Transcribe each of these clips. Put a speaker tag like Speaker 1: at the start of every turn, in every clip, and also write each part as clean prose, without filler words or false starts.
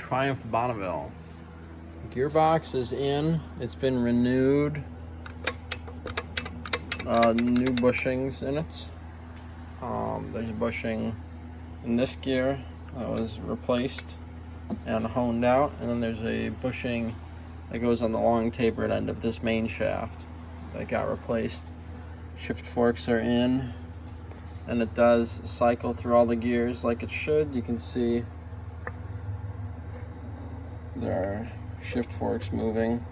Speaker 1: Triumph Bonneville. Gearbox is in. It's been renewed. New bushings in it. There's a bushing in this gear that was replaced and honed out, and then there's a bushing that goes on the long tapered end of this main shaft that got replaced. Shift forks are in, and it does cycle through all the gears like it should. You can see there are shift forks moving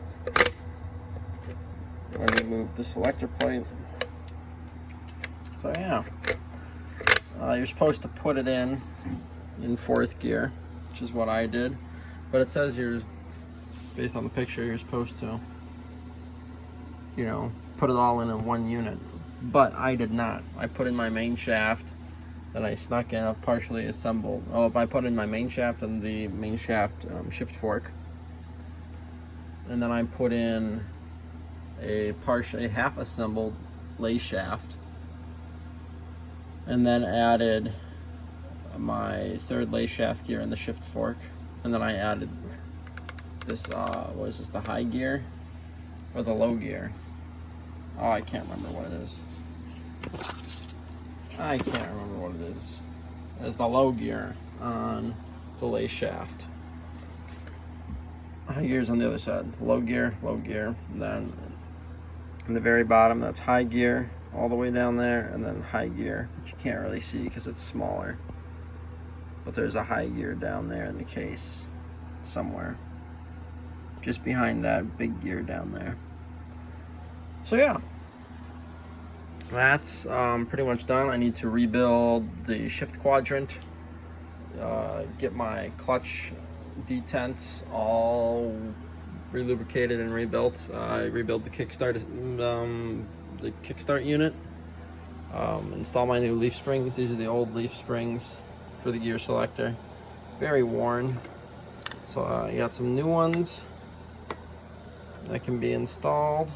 Speaker 1: when you move the selector plate. So yeah, you're supposed to put it in fourth gear, which is what I did, but it says you're, based on the picture, you're supposed to, you know, put it all in one unit, but I did not. I put in my main shaft, then I snuck in a partially assembled, I put in my main shaft and the main shaft shift fork, and then I put in a half assembled lay shaft, and then added my third lay shaft gear and the shift fork, and then I added this, what is this, the high gear or the low gear? Oh, I can't remember what it is. I can't remember what it is. It's the low gear on the lay shaft. High gear's on the other side. Low gear, and then in the very bottom, that's high gear all the way down there, and then high gear, which you can't really see because it's smaller. But there's a high gear down there in the case somewhere, just behind that big gear down there. So yeah, that's pretty much done. I need to rebuild the shift quadrant, get my clutch detents all relubricated and rebuilt. I rebuilt the kickstart unit, install my new leaf springs. These are the old leaf springs for the gear selector, very worn, so I got some new ones that can be installed.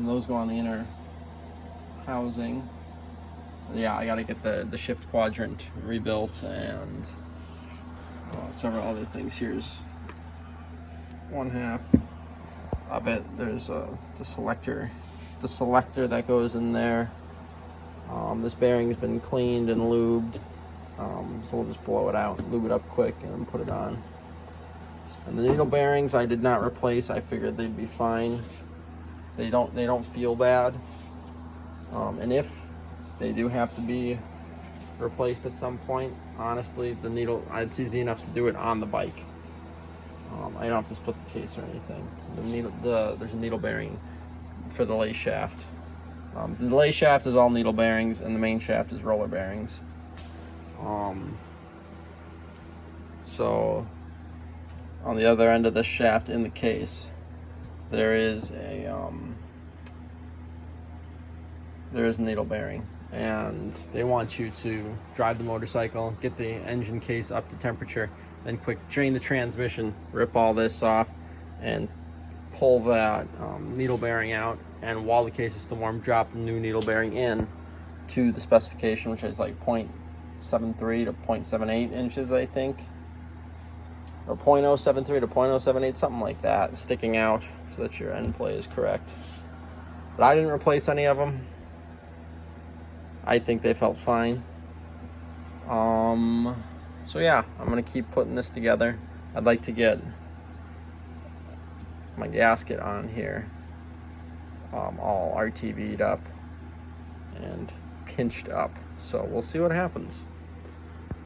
Speaker 1: Those go on the inner housing. Yeah, I gotta get the shift quadrant rebuilt, and several other things. Here's one half of it. There's the selector that goes in there. This bearing's been cleaned and lubed, so we'll just blow it out, lube it up quick, and then put it on. And the needle bearings I did not replace. I figured they'd be fine. They don't feel bad, and if they do have to be replaced at some point, honestly, it's easy enough to do it on the bike. I don't have to split the case or anything. There's a needle bearing for the lay shaft. The lay shaft is all needle bearings, and the main shaft is roller bearings. So on the other end of the shaft in the case, there is a needle bearing, and they want you to drive the motorcycle, get the engine case up to temperature, then quick drain the transmission, rip all this off, and pull that needle bearing out, and while the case is still warm, drop the new needle bearing in to the specification, which is like 0.73 to 0.78 inches, I think, or 0.073 to 0.078, something like that, sticking out so that your end play is correct. But I didn't replace any of them. I think they felt fine. So yeah, I'm gonna keep putting this together. I'd like to get my gasket on here all RTV'd up and pinched up, so we'll see what happens.